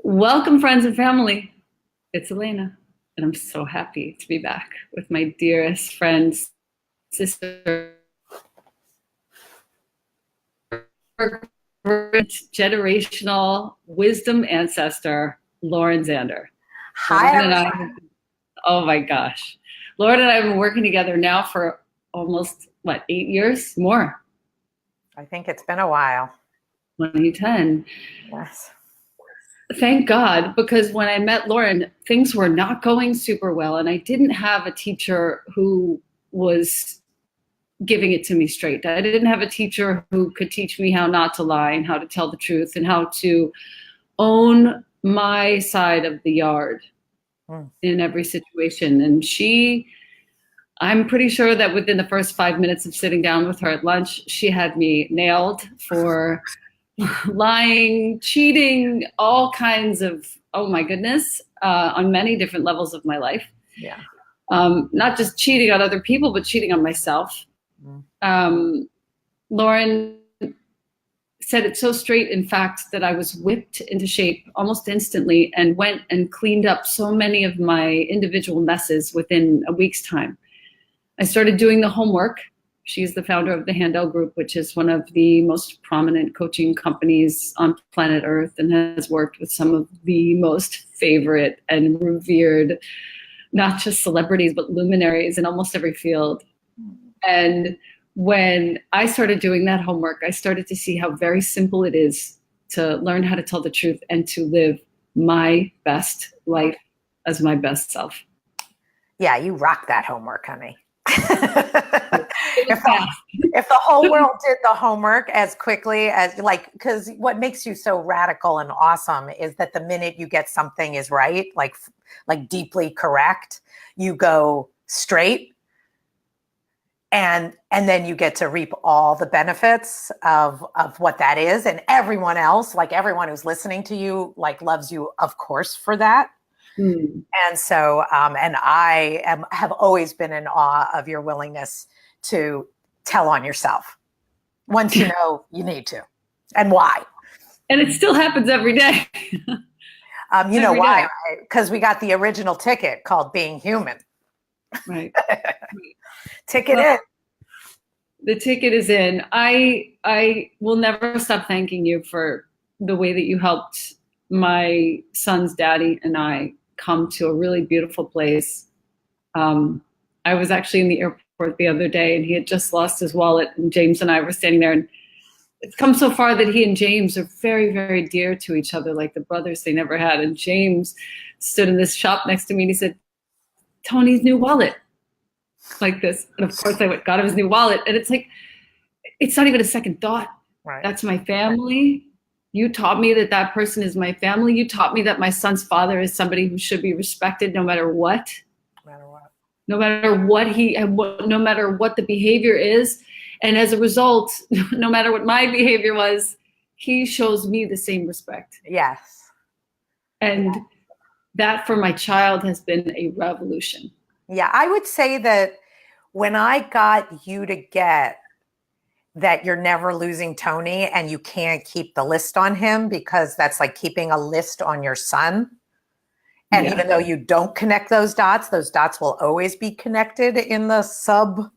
Welcome, friends and family. It's Elena, and I'm so happy to be back with my dearest friend, sister, generational wisdom ancestor, Lauren Zander. Hi, Lauren and I, oh my gosh. Lauren and I have been working together now for almost, 8 years? More. I think it's been a while. 2010. Yes. Thank God, because when I met Lauren, things were not going super well, and I didn't have a teacher who was giving it to me straight. I didn't have a teacher who could teach me how not to lie and how to tell the truth and how to own my side of the yard in every situation. And I'm pretty sure that within the first 5 minutes of sitting down with her at lunch, she had me nailed for lying, cheating, all kinds of, oh my goodness, on many different levels of my life. Yeah. Not just cheating on other people, but cheating on myself. Lauren said it so straight, in fact, that I was whipped into shape almost instantly and went and cleaned up so many of my individual messes within a week's time. I started doing the homework. She's the founder of the Handel Group, which is one of the most prominent coaching companies on planet Earth and has worked with some of the most favorite and revered, not just celebrities, but luminaries in almost every field. And when I started doing that homework, I started to see how very simple it is to learn how to tell the truth and to live my best life as my best self. Yeah, you rock that homework, honey. If the whole world did the homework as quickly as because what makes you so radical and awesome is that the minute you get something is right, like deeply correct, you go straight and then you get to reap all the benefits of what that is. And everyone else, like everyone who's listening to you, loves you, of course, for that. And so, and I have always been in awe of your willingness to tell on yourself once you know you need to, and why. And it still happens every day. You know why? Because we got the original ticket called being human. Right. Ticket in. The ticket is in. I will never stop thanking you for the way that you helped my son's daddy and I come to a really beautiful place. I was actually in the airport the other day and he had just lost his wallet, and James and I were standing there, and it's come so far that he and James are very, very dear to each other, like the brothers they never had. And James stood in this shop next to me and he said, "Tony's new wallet." Like this. And of course I got him his new wallet. And it's like, it's not even a second thought. Right. That's my family. You taught me that person is my family. You taught me that my son's father is somebody who should be respected no matter what. No matter what the behavior is. And as a result, no matter what my behavior was, he shows me the same respect. Yes. And that for my child has been a revolution. Yeah, I would say that when I got you to get that you're never losing Tony and you can't keep the list on him, because that's like keeping a list on your son. And even though you don't connect those dots will always be connected in the sub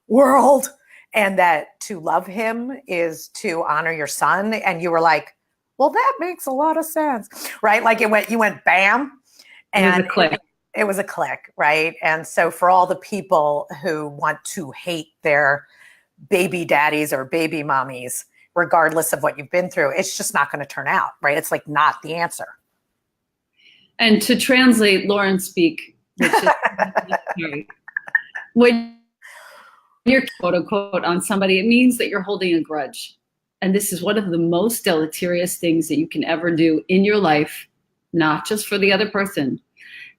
world. And that to love him is to honor your son. And you were like, well, that makes a lot of sense, right? Like you went bam. And it was a click. It was a click, right? And so for all the people who want to hate their baby daddies or baby mommies, regardless of what you've been through, it's just not going to turn out, right? It's like not the answer. And to translate Lauren speak, which is when you're quote unquote on somebody, it means that you're holding a grudge. And this is one of the most deleterious things that you can ever do in your life, not just for the other person,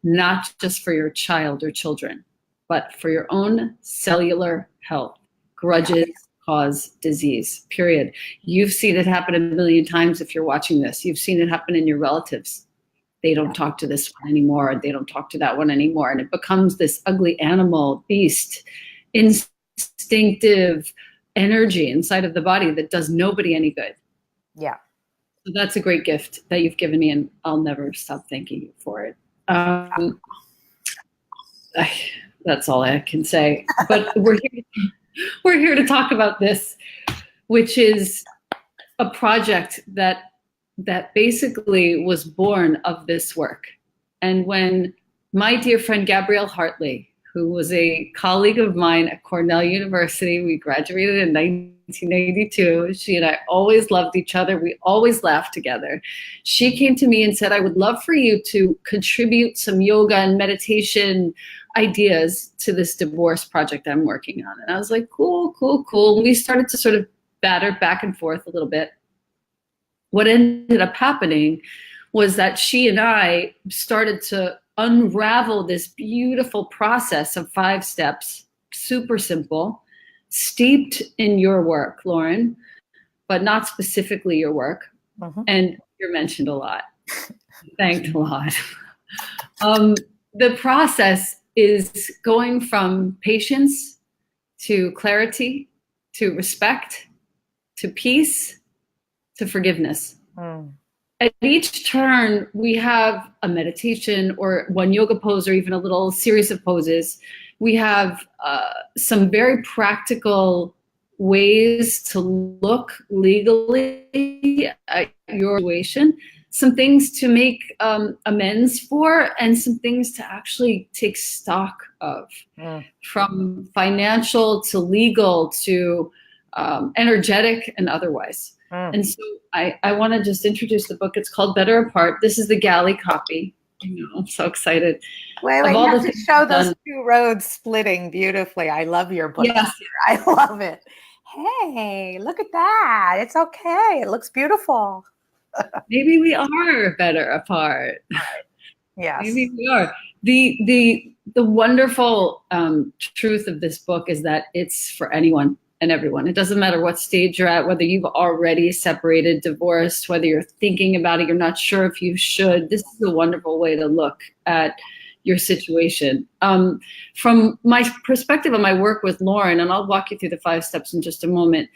not just for your child or children, but for your own cellular health. Grudges cause disease, period. You've seen it happen a million times if you're watching this. You've seen it happen in your relatives. They don't talk to this one anymore. They don't talk to that one anymore. And it becomes this ugly animal, beast, instinctive energy inside of the body that does nobody any good. Yeah. So that's a great gift that you've given me, and I'll never stop thanking you for it. That's all I can say. But we're here to talk about this, which is a project that basically was born of this work. And when my dear friend Gabrielle Hartley, who was a colleague of mine at Cornell University, we graduated in 1982. She and I always loved each other. We always laughed together. She came to me and said, I would love for you to contribute some yoga and meditation ideas to this divorce project I'm working on. And I was like, cool. And we started to sort of batter back and forth a little bit. What ended up happening was that she and I started to unravel this beautiful process of 5 steps, super simple, steeped in your work, Lauren, but not specifically your work. And you're mentioned a lot. Thanked a lot. The process is going from patience to clarity, to respect, to peace, to forgiveness. At each turn, we have a meditation or one yoga pose or even a little series of poses. We have some very practical ways to look legally at your situation, some things to make amends for, and some things to actually take stock of, from financial to legal to energetic and otherwise. And so I want to just introduce the book. It's called Better Apart. This is the galley copy. I'm so excited. Wait, you have to show those 2 roads splitting beautifully. I love your book. Yes. I love it. Hey, look at that. It's okay. It looks beautiful. Maybe we are better apart. Yes. Maybe we are. The wonderful truth of this book is that it's for anyone and everyone. It doesn't matter what stage you're at, whether you've already separated, divorced, whether you're thinking about it, you're not sure if you should. This is a wonderful way to look at your situation. From my perspective of my work with Lauren, and I'll walk you through the 5 steps in just a moment,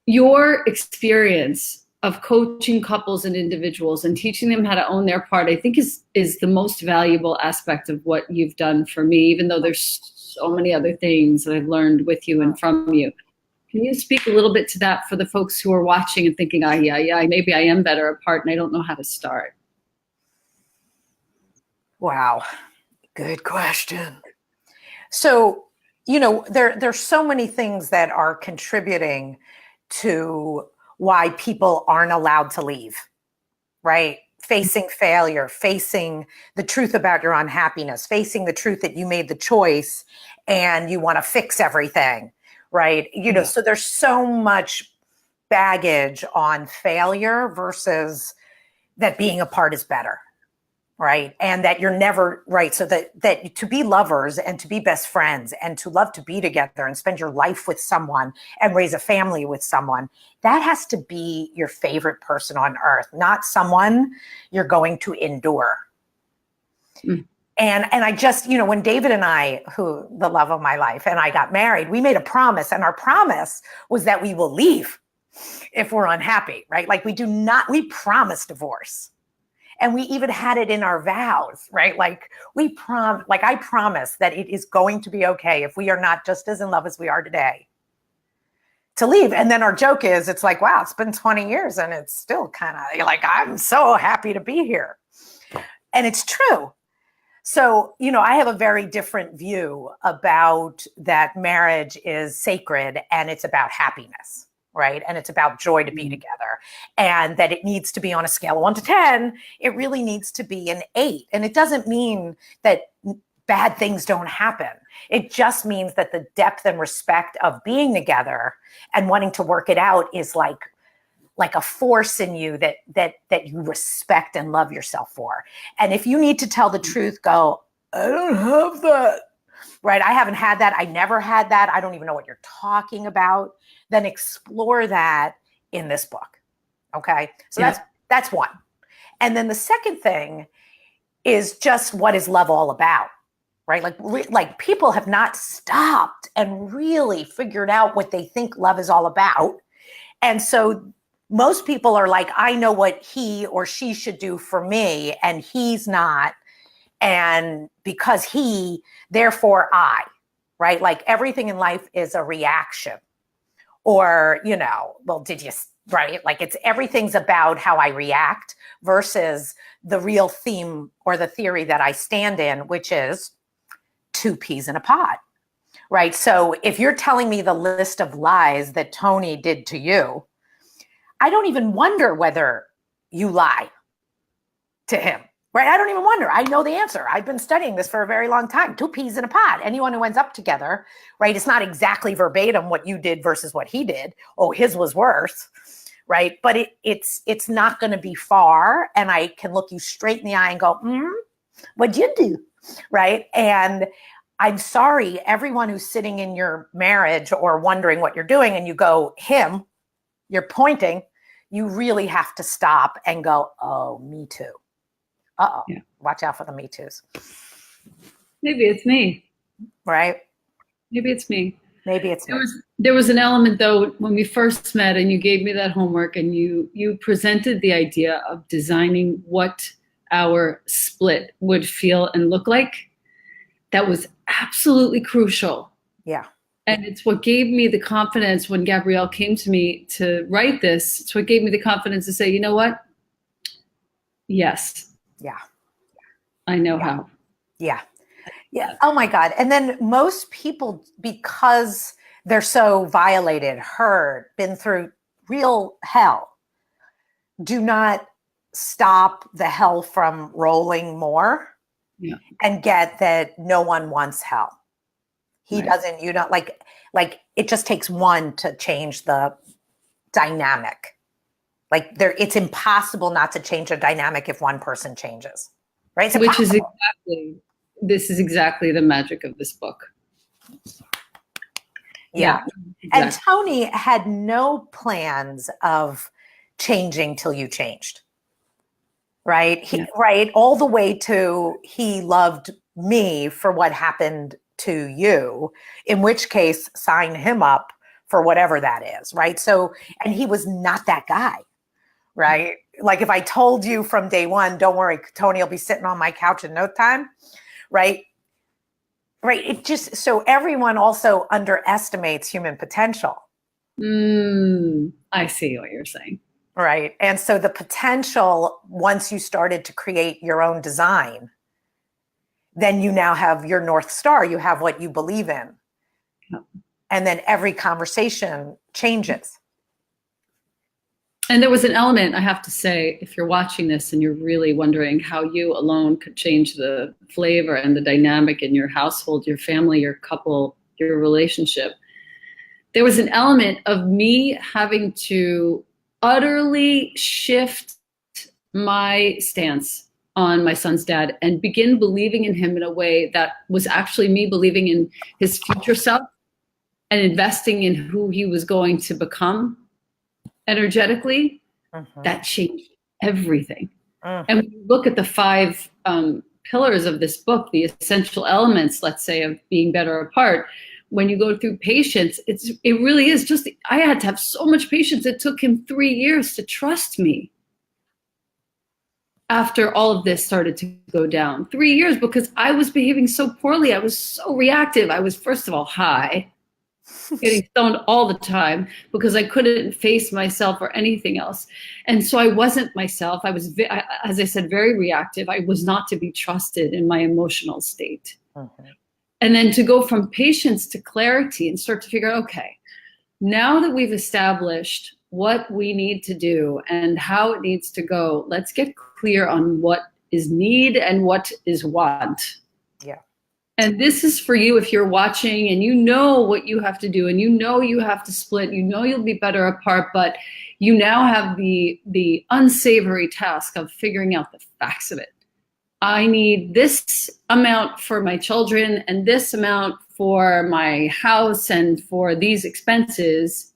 your experience of coaching couples and individuals and teaching them how to own their part, I think is the most valuable aspect of what you've done for me, even though there's so many other things that I've learned with you and from you. Can you speak a little bit to that for the folks who are watching and thinking, yeah, maybe I am better apart and I don't know how to start? Wow. Good question. So, there's so many things that are contributing to why people aren't allowed to leave, right? Facing failure, facing the truth about your unhappiness, facing the truth that you made the choice and you want to fix everything, right? So there's so much baggage on failure versus that being apart is better, right? And that you're never, right? So that to be lovers and to be best friends and to love to be together and spend your life with someone and raise a family with someone, that has to be your favorite person on earth, not someone you're going to endure. And I just, when David and I, who the love of my life, and I got married, we made a promise, and our promise was that we will leave if we're unhappy, right? Like we promised divorce. And we even had it in our vows, right? Like I promise that it is going to be okay if we are not just as in love as we are today to leave. And then our joke is, it's like, wow, it's been 20 years and it's still kind of like, I'm so happy to be here. And it's true. So, I have a very different view about that marriage is sacred and it's about happiness. Right. And it's about joy to be together, and that it needs to be on a scale of 1 to 10. It really needs to be an 8. And it doesn't mean that bad things don't happen. It just means that the depth and respect of being together and wanting to work it out is like a force in you that you respect and love yourself for. And if you need to tell the truth, go, I don't have that. Right. I haven't had that. I never had that. I don't even know what you're talking about. Then explore that in this book. Okay. So that's one. And then the second thing is just, what is love all about? Right. Like people have not stopped and really figured out what they think love is all about. And so most people are like, I know what he or she should do for me, and he's not. And because he, therefore I, right? Like everything in life is a reaction. Or, you know, well, did you, right? Like everything's about how I react versus the real theme or the theory that I stand in, which is two peas in a pod, right? So if you're telling me the list of lies that Tony did to you, I don't even wonder whether you lie to him, right? I don't even wonder. I know the answer. I've been studying this for a very long time. Two peas in a pod. Anyone who ends up together, right? It's not exactly verbatim what you did versus what he did. Oh, his was worse, right? But it's not going to be far. And I can look you straight in the eye and go, what'd you do? Right? And I'm sorry, everyone who's sitting in your marriage or wondering what you're doing and you go, him, you're pointing, you really have to stop and go, oh, me too. Uh-oh, yeah. Watch out for the me toos. Maybe it's me. Right? Maybe it's me. Maybe it's me. There was an element, though, when we first met and you gave me that homework and you presented the idea of designing what our split would feel and look like. That was absolutely crucial. Yeah. And it's what gave me the confidence when Gabrielle came to me to write this. It's what gave me the confidence to say, you know what? Yes. Yeah. I know how. Yeah. Yeah. Oh my God. And then most people, because they're so violated, hurt, been through real hell, do not stop the hell from rolling more and get that no one wants hell. He doesn't, you don't like it just takes one to change the dynamic. Like it's impossible not to change a dynamic if one person changes, right? Which is this is exactly the magic of this book. Yeah. Exactly. And Tony had no plans of changing till you changed, right? Right. All the way to he loved me for what happened to you, in which case sign him up for whatever that is, right? So, and he was not that guy. Right? Like if I told you from day one, don't worry, Tony will be sitting on my couch in no time, right? Right. It just, so everyone also underestimates human potential. I see what you're saying. Right. And so the potential, once you started to create your own design, then you now have your North Star, you have what you believe in. Yep. And then every conversation changes. And there was an element, I have to say, if you're watching this and you're really wondering how you alone could change the flavor and the dynamic in your household, your family, your couple, your relationship, there was an element of me having to utterly shift my stance on my son's dad and begin believing in him in a way that was actually me believing in his future self and investing in who he was going to become energetically. That changed everything. And when you look at the 5 pillars of this book, the essential elements, let's say, of being better apart, when you go through patience, it really is just, I had to have so much patience. It took him 3 years to trust me after all of this started to go down. 3 years, because I was behaving so poorly. I was so reactive. I was, first of all, high, getting stoned all the time because I couldn't face myself or anything else. And so I wasn't myself. I was, as I said, very reactive. I was not to be trusted in my emotional state. And then to go from patience to clarity and start to figure out, okay, now that we've established what we need to do and how it needs to go, let's get clear on what is need and what is want. Yeah. And this is for you if you're watching and you know what you have to do and you know you have to split, you know you'll be better apart, but you now have the unsavory task of figuring out the facts of it. I need this amount for my children and this amount for my house and for these expenses.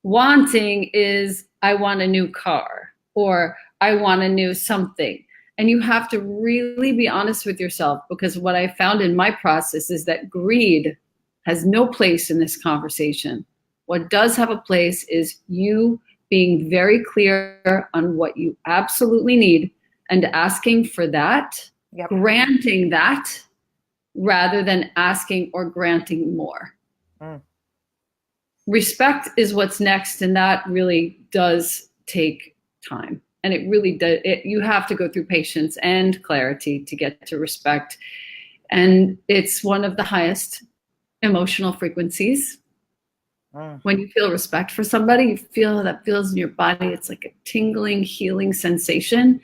Wanting is, I want a new car or I want a new something. And you have to really be honest with yourself, because what I found in my process is that greed has no place in this conversation. What does have a place is you being very clear on what you absolutely need and asking for that, granting that, rather than asking or granting more. Respect is what's next, and that really does take time. And it really does. You have to go through patience and clarity to get to respect. And it's one of the highest emotional frequencies. When you feel respect for somebody, you feel that feels in your body. It's like a tingling, healing sensation.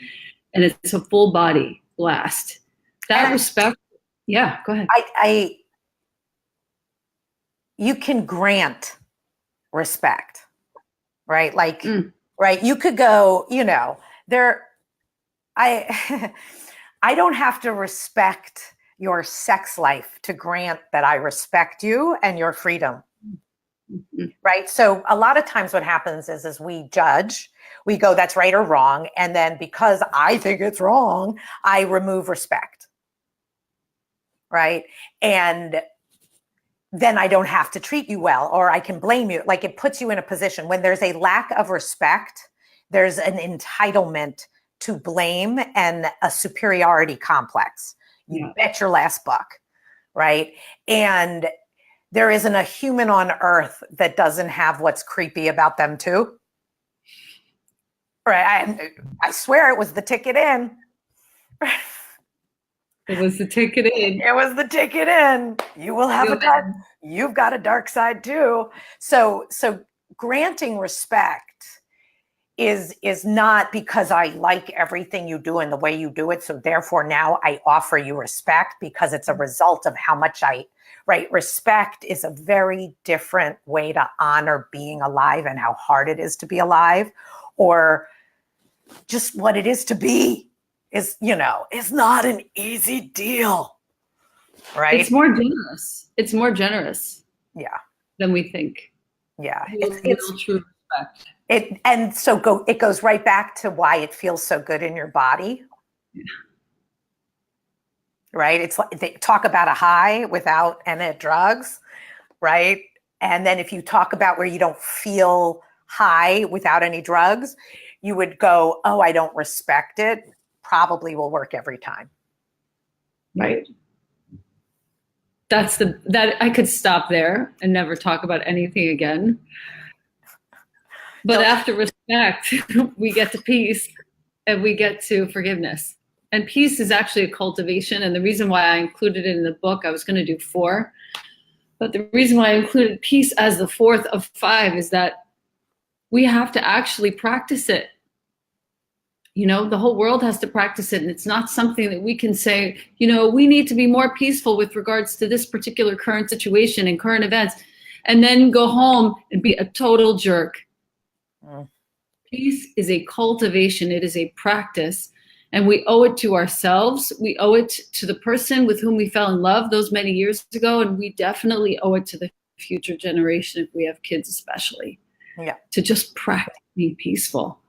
And it's a full body blast. That respect. Yeah, go ahead. You can grant respect, right? Like, right. You could go, I don't have to respect your sex life to grant that I respect you and your freedom. Right. So a lot of times what happens is we judge, we go, that's right or wrong. And then because I think it's wrong, I remove respect. Right. And then I don't have to treat you well, or I can blame you. Like, it puts you in a position when there's a lack of respect, there's an entitlement to blame and a superiority complex. You bet your last buck. Right. And there isn't a human on earth that doesn't have what's creepy about them too. Right. I swear it was the ticket in. It was the ticket in. It was the ticket in. You will have you've got a dark side too. So granting respect is not because I like everything you do and the way you do it. So therefore now I offer you respect because it's a result of how much right? Respect is a very different way to honor being alive and how hard it is to be alive, or just what it is to be is not an easy deal, right? It's more generous. It's more generous. Yeah. Than we think. Yeah. It's true respect. It goes right back to why it feels so good in your body. Yeah. Right. It's like they talk about a high without any drugs. Right. And then if you talk about where you don't feel high without any drugs, you would go, oh, I don't respect it. Probably will work every time. Right. That I could stop there and never talk about anything again. But after respect, we get to peace and we get to forgiveness. And peace is actually a cultivation. And the reason why I included it in the book, I was going to do 4. But the reason why I included peace as the 4th of 5 is that we have to actually practice it. The whole world has to practice it. And it's not something that we can say, we need to be more peaceful with regards to this particular current situation and current events, and then go home and be a total jerk. Peace is a cultivation. It is a practice. And we owe it to ourselves. We owe it to the person with whom we fell in love those many years ago. And we definitely owe it to the future generation, if we have kids especially, to just practice being peaceful.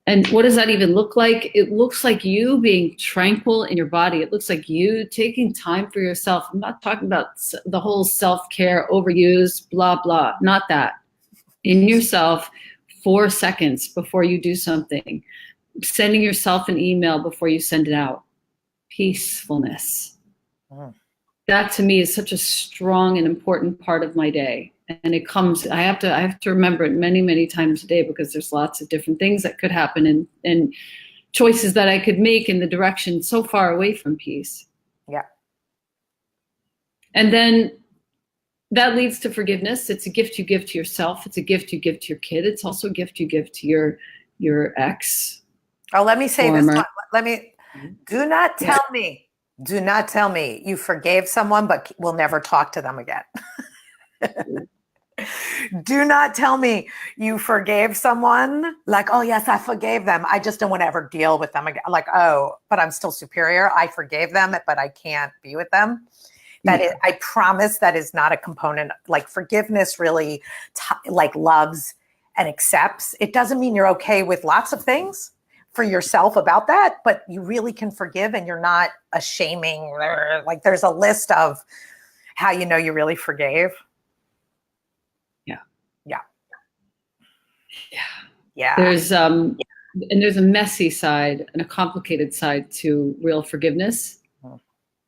And what does that even look like? It looks like you being tranquil in your body. It looks like you taking time for yourself. I'm not talking about the whole self-care, overused, blah, blah. Not that. In yourself, 4 seconds before you do something. Sending yourself an email before you send it out. Peacefulness. That to me is such a strong and important part of my day. And it comes, I have to remember it many, many times a day, because there's lots of different things that could happen and choices that I could make in the direction so far away from peace. Yeah. And then that leads to forgiveness. It's a gift you give to yourself. It's a gift you give to your kid. It's also a gift you give to your ex. Oh, let me say this one. Do not tell me you forgave someone, but will never talk to them again. Do not tell me you forgave someone like, oh yes, I forgave them. I just don't want to ever deal with them again. Like, oh, but I'm still superior. I forgave them, but I can't be with them. I promise that is not a component. Like, forgiveness really loves and accepts. It doesn't mean you're okay with lots of things for yourself about that, but you really can forgive and you're not a shaming. Like, there's a list of how you really forgave. Yeah. Yeah. Yeah. Yeah. There's and there's a messy side and a complicated side to real forgiveness.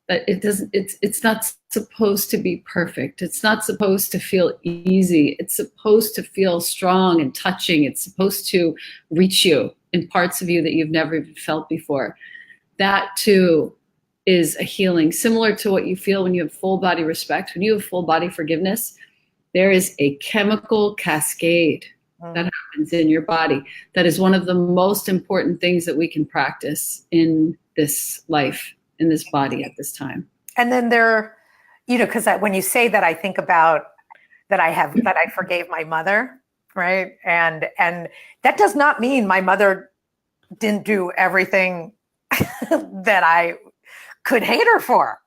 But it's not supposed to be perfect. It's not supposed to feel easy. It's supposed to feel strong and touching. It's supposed to reach you in parts of you that you've never even felt before. That too is a healing, similar to what you feel when you have full body respect. When you have full body forgiveness, there is a chemical cascade that happens in your body. That is one of the most important things that we can practice in this life, in this body at this time. And then because when you say that, I think about that I forgave my mother, right? And that does not mean my mother didn't do everything that I could hate her for,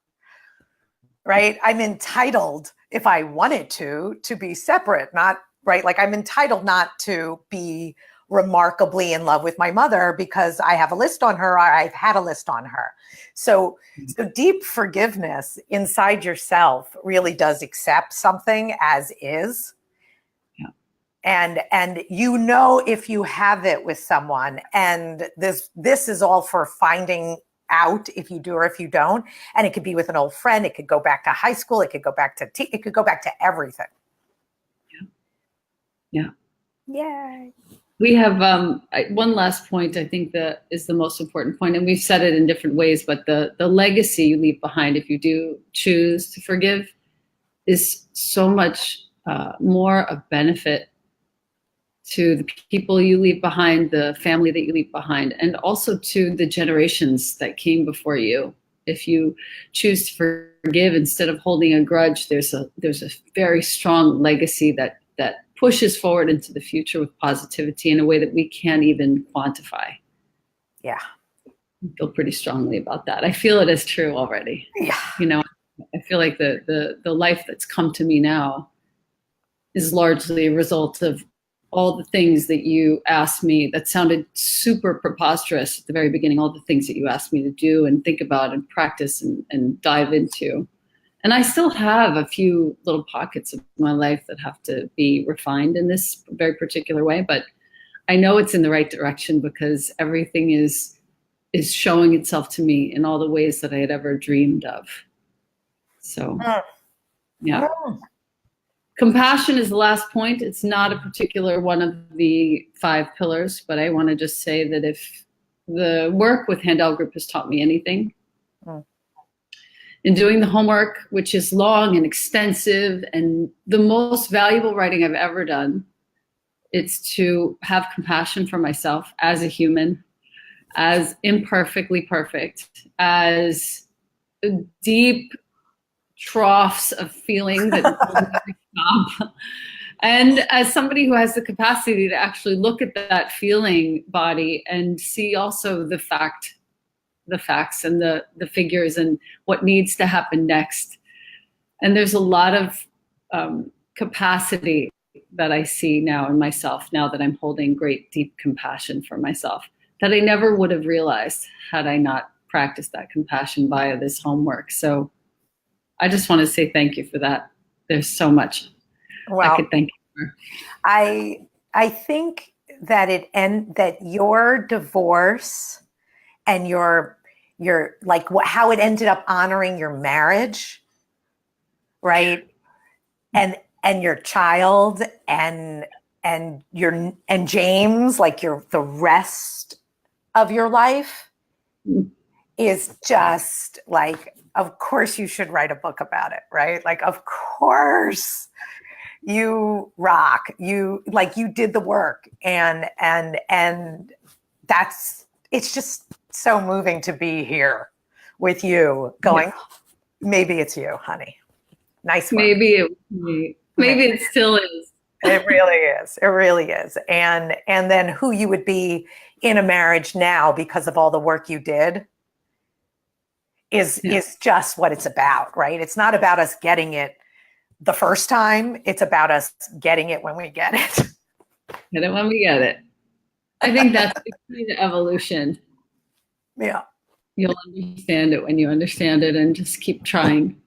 right? I'm entitled, if I wanted to be separate, not right. Like I'm entitled not to be remarkably in love with my mother because I have a list on her, or I've had a list on her. So deep forgiveness inside yourself really does accept something as is. Yeah. And if you have it with someone, and this is all for finding out if you do or if you don't. And it could be with an old friend. It could go back to high school. It could go back to it could go back to everything. Yeah. Yay. We have one last point, I think, that is the most important point, and we've said it in different ways, but the legacy you leave behind if you do choose to forgive is so much more of benefit to the people you leave behind, the family that you leave behind, and also to the generations that came before you. If you choose to forgive instead of holding a grudge, there's a very strong legacy that pushes forward into the future with positivity in a way that we can't even quantify. Yeah. I feel pretty strongly about that. I feel it as true already. Yeah. I feel like the life that's come to me now is largely a result of all the things that you asked me that sounded super preposterous at the very beginning, all the things that you asked me to do and think about and practice and dive into. And I still have a few little pockets of my life that have to be refined in this very particular way, but I know it's in the right direction because everything is showing itself to me in all the ways that I had ever dreamed of. So, yeah. Compassion is the last point. It's not a particular one of the 5 pillars, but I want to just say that if the work with Handel Group has taught me anything, in doing the homework, which is long and extensive and the most valuable writing I've ever done, it's to have compassion for myself as a human, as imperfectly perfect, as deep troughs of feeling that will never stop. And as somebody who has the capacity to actually look at that feeling body and see also the facts and the figures and what needs to happen next. And there's a lot of capacity that I see now in myself, now that I'm holding great, deep compassion for myself, that I never would have realized had I not practiced that compassion via this homework. So I just want to say thank you for that. There's so much I could thank you for. I think that that your divorce and your like how it ended up honoring your marriage, right? And your child and James, like the rest of your life is just like, of course you should write a book about it, right? Like, of course you rock. You did the work and it's just so moving to be here with you going, maybe it's you, honey. Nice work. Maybe it was me. Maybe it still is. It really is. It really is. And then who you would be in a marriage now because of all the work you did is just what it's about, right? It's not about us getting it the first time. It's about us getting it when we get it. Get it when we get it. I think that's the key to evolution. Yeah. You'll understand it when you understand it, and just keep trying.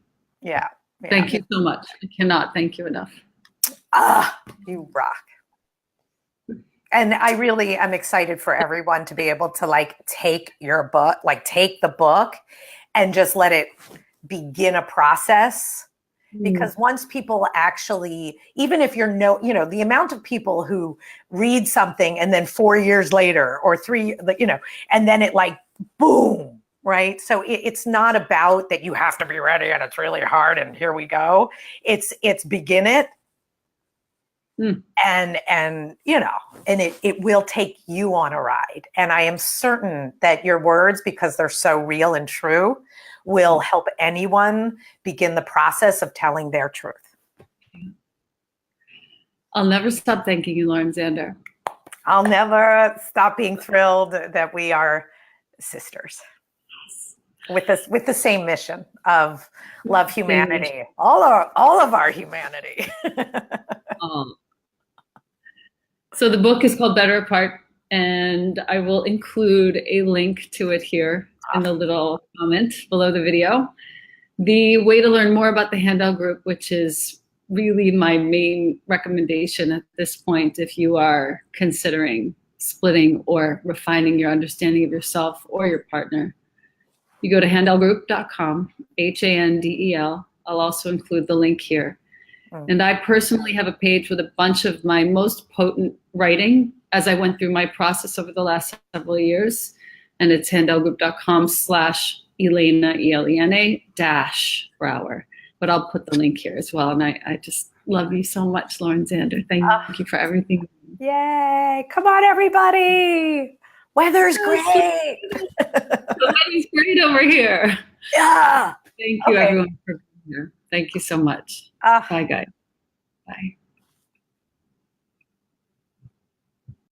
Yeah. Thank you so much. I cannot thank you enough. You rock. And I really am excited for everyone to be able to like take your book, like take the book and just let it begin a process. Because once people actually, even if the amount of people who read something and then 4 years later or 3, and then it like, boom, right? So it's not about that you have to be ready and it's really hard and here we go. It's begin it. And it will take you on a ride. And I am certain that your words, because they're so real and true, will help anyone begin the process of telling their truth. I'll never stop thanking you, Lauren Zander. I'll never stop being thrilled that we are sisters with the same mission of love humanity, all of our humanity. So the book is called Better Apart, and I will include a link to it here in the little comment below the video. The way to learn more about the Handel Group, which is really my main recommendation at this point, if you are considering splitting or refining your understanding of yourself or your partner, you go to handelgroup.com, Handel. I'll also include the link here. And I personally have a page with a bunch of my most potent writing as I went through my process over the last several years. And it's handelgroup.com/Elena, ELENA -Brower. But I'll put the link here as well. And I just love you so much, Lauren Zander. Thank you for everything. Yay. Come on, everybody. Weather's great. The weather's great over here. Yeah. Thank you, everyone, for being here. Thank you so much. Bye, guys. Bye.